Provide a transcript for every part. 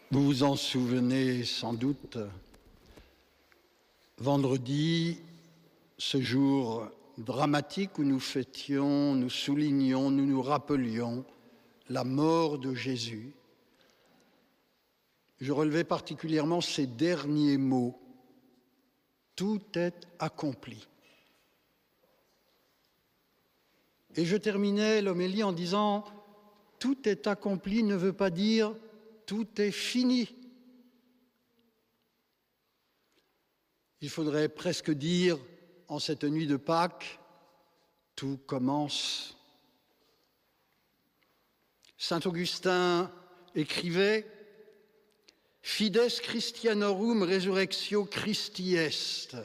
Vous vous en souvenez sans doute, vendredi, ce jour dramatique où nous fêtions, nous soulignions, nous nous rappelions la mort de Jésus. Je relevais particulièrement ces derniers mots. Tout est accompli. Et je terminais l'homélie en disant « Tout est accompli » ne veut pas dire « tout est fini ». Il faudrait presque dire, en cette nuit de Pâques, « Tout commence ». Saint Augustin écrivait « Fides Christianorum resurrectio Christi est »,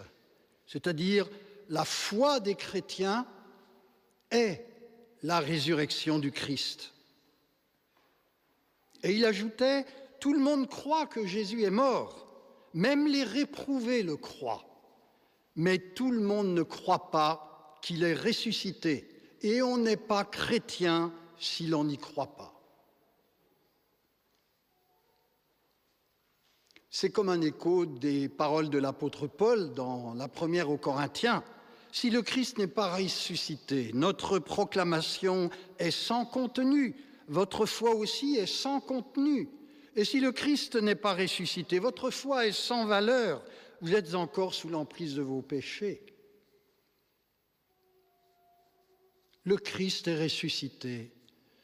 c'est-à-dire la foi des chrétiens est la résurrection du Christ. Et il ajoutait « Tout le monde croit que Jésus est mort, même les réprouvés le croient, mais tout le monde ne croit pas qu'il est ressuscité, et on n'est pas chrétien si l'on n'y croit pas. » C'est comme un écho des paroles de l'apôtre Paul dans la première aux Corinthiens. Si le Christ n'est pas ressuscité, notre proclamation est sans contenu, votre foi aussi est sans contenu. Et si le Christ n'est pas ressuscité, votre foi est sans valeur, vous êtes encore sous l'emprise de vos péchés. Le Christ est ressuscité.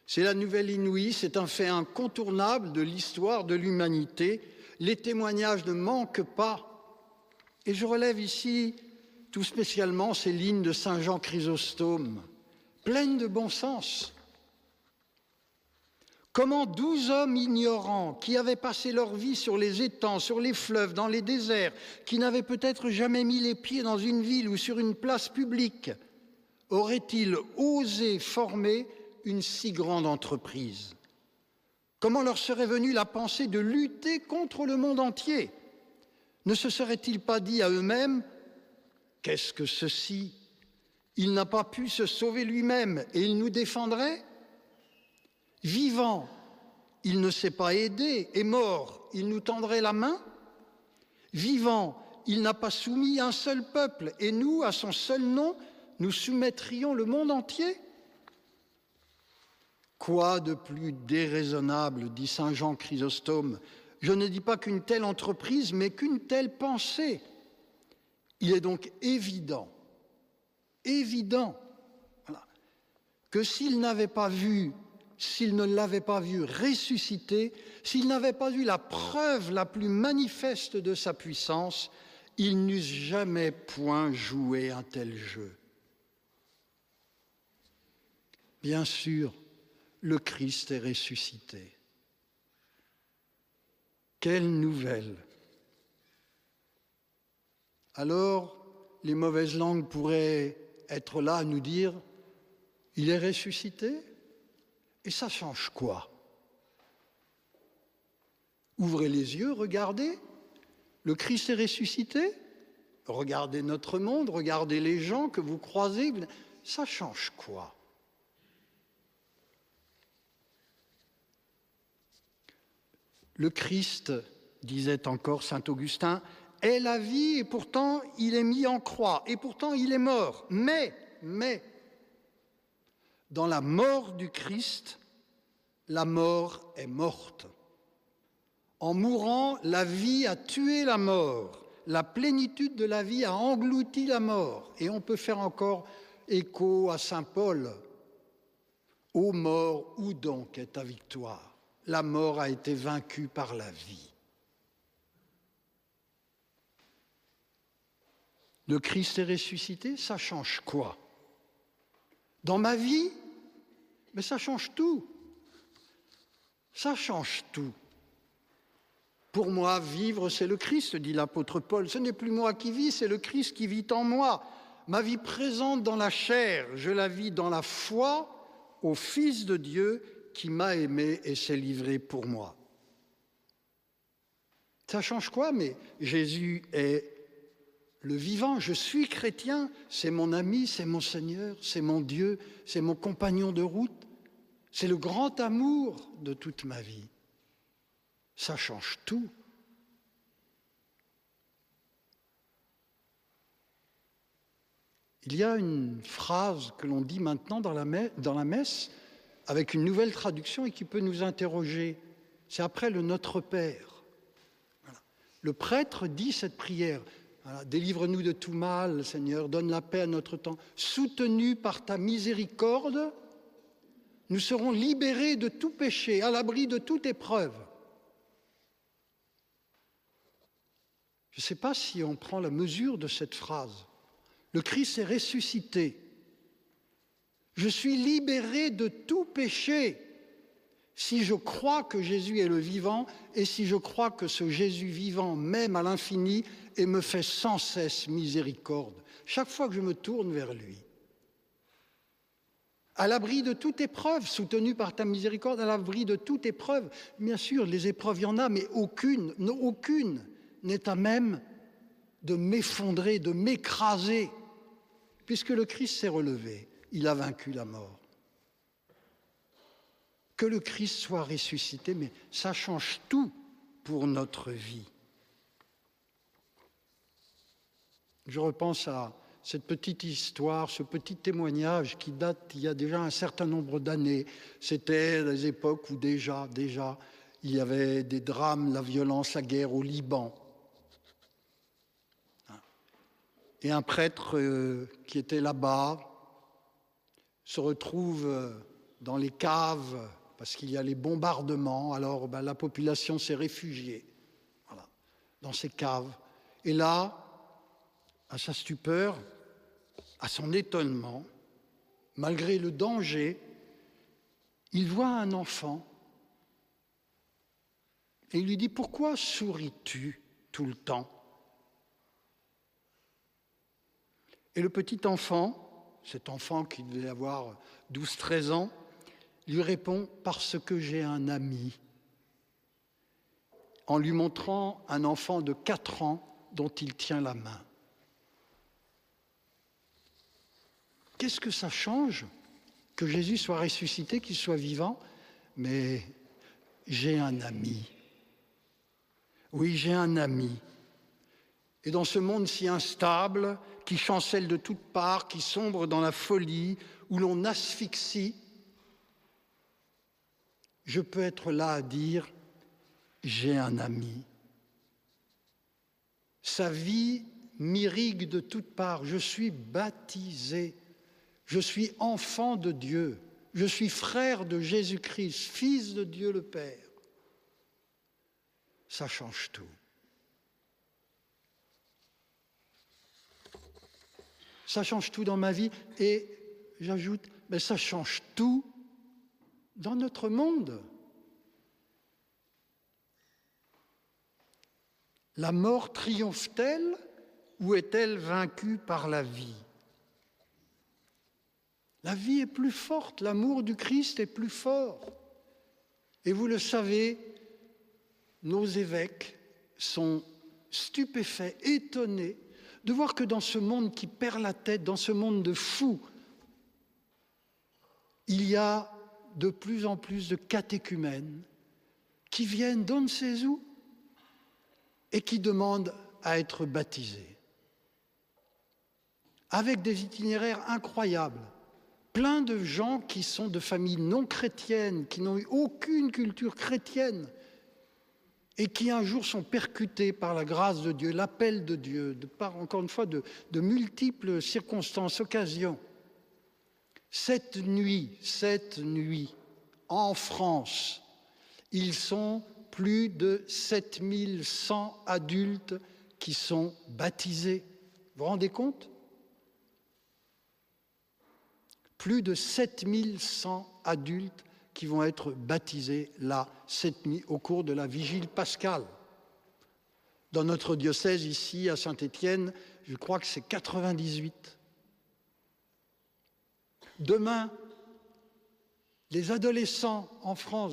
C'est la nouvelle inouïe, c'est un fait incontournable de l'histoire de l'humanité. Les témoignages ne manquent pas. Et je relève ici tout spécialement ces lignes de Saint Jean Chrysostome, pleines de bon sens. Comment 12 hommes ignorants, qui avaient passé leur vie sur les étangs, sur les fleuves, dans les déserts, qui n'avaient peut-être jamais mis les pieds dans une ville ou sur une place publique, auraient-ils osé former une si grande entreprise ? Comment leur serait venue la pensée de lutter contre le monde entier ? Ne se seraient-ils pas dit à eux-mêmes « Qu'est-ce que ceci ? Il n'a pas pu se sauver lui-même et il nous défendrait ? Vivant, il ne s'est pas aidé, et mort, il nous tendrait la main ? Vivant, il n'a pas soumis un seul peuple, et nous, à son seul nom, nous soumettrions le monde entier ? Quoi de plus déraisonnable, dit Saint Jean Chrysostome. Je ne dis pas qu'une telle entreprise, mais qu'une telle pensée. Il est donc évident, voilà, que s'il ne l'avait pas vu ressusciter, s'il n'avait pas eu la preuve la plus manifeste de sa puissance, il n'eût jamais point joué un tel jeu. Bien sûr, le Christ est ressuscité. Quelle nouvelle! Alors, les mauvaises langues pourraient être là à nous dire « Il est ressuscité ?» Et ça change quoi? Ouvrez les yeux, regardez. Le Christ est ressuscité. Regardez notre monde, regardez les gens que vous croisez. Ça change quoi? Le Christ, disait encore saint Augustin, est la vie et pourtant il est mis en croix et pourtant il est mort. Mais, dans la mort du Christ, la mort est morte. En mourant, la vie a tué la mort. La plénitude de la vie a englouti la mort. Et on peut faire encore écho à saint Paul. « Ô mort, où donc est ta victoire ? La mort a été vaincue par la vie. » Le Christ est ressuscité, ça change quoi? Dans ma vie, mais ça change tout. Ça change tout. Pour moi, vivre, c'est le Christ, dit l'apôtre Paul. Ce n'est plus moi qui vis, c'est le Christ qui vit en moi. Ma vie présente dans la chair, je la vis dans la foi au Fils de Dieu qui m'a aimé et s'est livré pour moi. Ça change quoi? Mais Jésus est le vivant, je suis chrétien, c'est mon ami, c'est mon Seigneur, c'est mon Dieu, c'est mon compagnon de route, c'est le grand amour de toute ma vie. Ça change tout. Il y a une phrase que l'on dit maintenant dans la messe, avec une nouvelle traduction et qui peut nous interroger. C'est après le Notre Père. Voilà. Le prêtre dit cette prière. Voilà. Délivre-nous de tout mal, Seigneur, donne la paix à notre temps. Soutenus par ta miséricorde, nous serons libérés de tout péché, à l'abri de toute épreuve. Je ne sais pas si on prend la mesure de cette phrase. Le Christ est ressuscité. Je suis libéré de tout péché si je crois que Jésus est le vivant et si je crois que ce Jésus vivant m'aime à l'infini et me fait sans cesse miséricorde, chaque fois que je me tourne vers lui. À l'abri de toute épreuve, soutenu par ta miséricorde, à l'abri de toute épreuve. Bien sûr, les épreuves, il y en a, mais aucune n'est à même de m'effondrer, de m'écraser, puisque le Christ s'est relevé, il a vaincu la mort. Que le Christ soit ressuscité, mais ça change tout pour notre vie. Je repense à cette petite histoire, ce petit témoignage qui date il y a déjà un certain nombre d'années. C'était des époques où déjà, il y avait des drames, la violence, la guerre au Liban. Et un prêtre qui était là-bas se retrouve dans les caves parce qu'il y a les bombardements. Alors la population s'est réfugiée dans ces caves. Et là, à sa stupeur, à son étonnement, malgré le danger, il voit un enfant et il lui dit « Pourquoi souris-tu tout le temps ?» Et le petit enfant, cet enfant qui devait avoir 12-13 ans, lui répond « Parce que j'ai un ami », en lui montrant un enfant de 4 ans dont il tient la main. Qu'est-ce que ça change que Jésus soit ressuscité, qu'il soit vivant? Mais j'ai un ami. Oui, j'ai un ami. Et dans ce monde si instable, qui chancelle de toutes parts, qui sombre dans la folie, où l'on asphyxie, je peux être là à dire « j'ai un ami ». Sa vie m'irrigue de toutes parts, je suis baptisé. Je suis enfant de Dieu, je suis frère de Jésus-Christ, fils de Dieu le Père. Ça change tout. Ça change tout dans ma vie et j'ajoute, mais ça change tout dans notre monde. La mort triomphe-t-elle ou est-elle vaincue par la vie ? La vie est plus forte, l'amour du Christ est plus fort. Et vous le savez, nos évêques sont stupéfaits, étonnés de voir que dans ce monde qui perd la tête, dans ce monde de fous, il y a de plus en plus de catéchumènes qui viennent d'on ne sait où et qui demandent à être baptisés. Avec des itinéraires incroyables. Plein de gens qui sont de familles non chrétiennes, qui n'ont eu aucune culture chrétienne et qui un jour sont percutés par la grâce de Dieu, l'appel de Dieu, encore une fois, de multiples circonstances, occasions. Cette nuit, en France, ils sont plus de 7100 adultes qui sont baptisés. Vous vous rendez compte ? Plus de 7100 adultes qui vont être baptisés là, cette nuit, au cours de la vigile pascale. Dans notre diocèse, ici, à Saint-Étienne, je crois que c'est 98. Demain, les adolescents en France,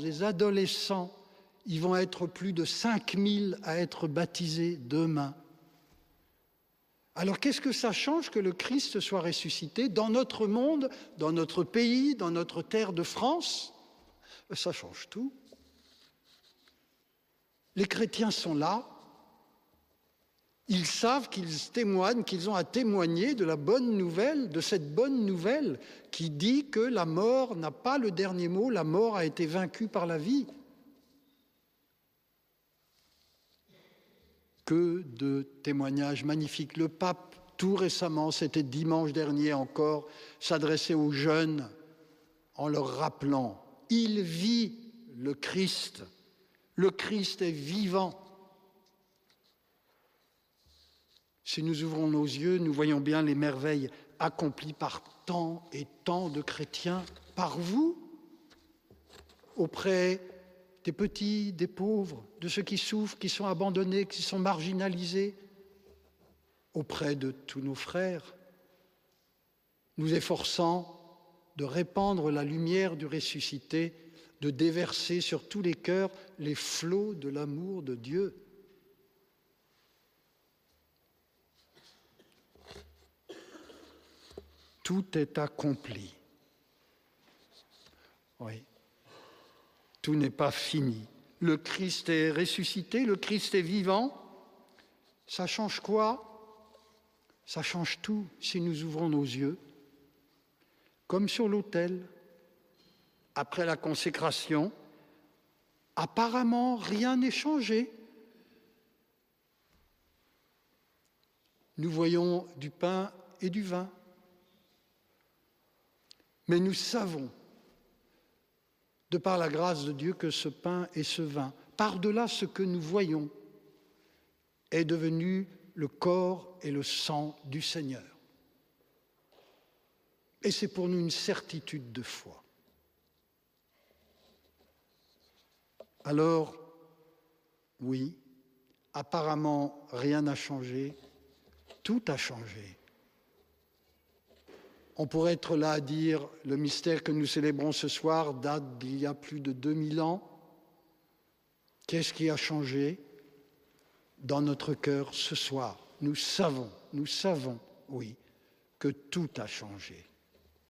ils vont être plus de 5000 à être baptisés demain. Alors qu'est-ce que ça change que le Christ soit ressuscité dans notre monde, dans notre pays, dans notre terre de France? Ça change tout. Les chrétiens sont là. Ils savent qu'ils témoignent, qu'ils ont à témoigner de la bonne nouvelle, de cette bonne nouvelle qui dit que la mort n'a pas le dernier mot, la mort a été vaincue par la vie. Que de témoignages magnifiques. Le pape, tout récemment, c'était dimanche dernier encore, s'adressait aux jeunes en leur rappelant « Il vit le Christ est vivant ». Si nous ouvrons nos yeux, nous voyons bien les merveilles accomplies par tant et tant de chrétiens, par vous, auprès des petits, des pauvres, de ceux qui souffrent, qui sont abandonnés, qui sont marginalisés, auprès de tous nos frères, nous efforçant de répandre la lumière du ressuscité, de déverser sur tous les cœurs les flots de l'amour de Dieu. Tout est accompli. Oui. Tout n'est pas fini. Le Christ est ressuscité, le Christ est vivant. Ça change quoi? Ça change tout si nous ouvrons nos yeux. Comme sur l'autel, après la consécration, apparemment rien n'est changé. Nous voyons du pain et du vin. Mais nous savons, de par la grâce de Dieu, que ce pain et ce vin, par-delà ce que nous voyons, est devenu le corps et le sang du Seigneur. Et c'est pour nous une certitude de foi. Alors, oui, apparemment rien n'a changé, tout a changé. On pourrait être là à dire, le mystère que nous célébrons ce soir date d'il y a plus de 2000 ans. Qu'est-ce qui a changé dans notre cœur ce soir? Nous savons, oui, que tout a changé.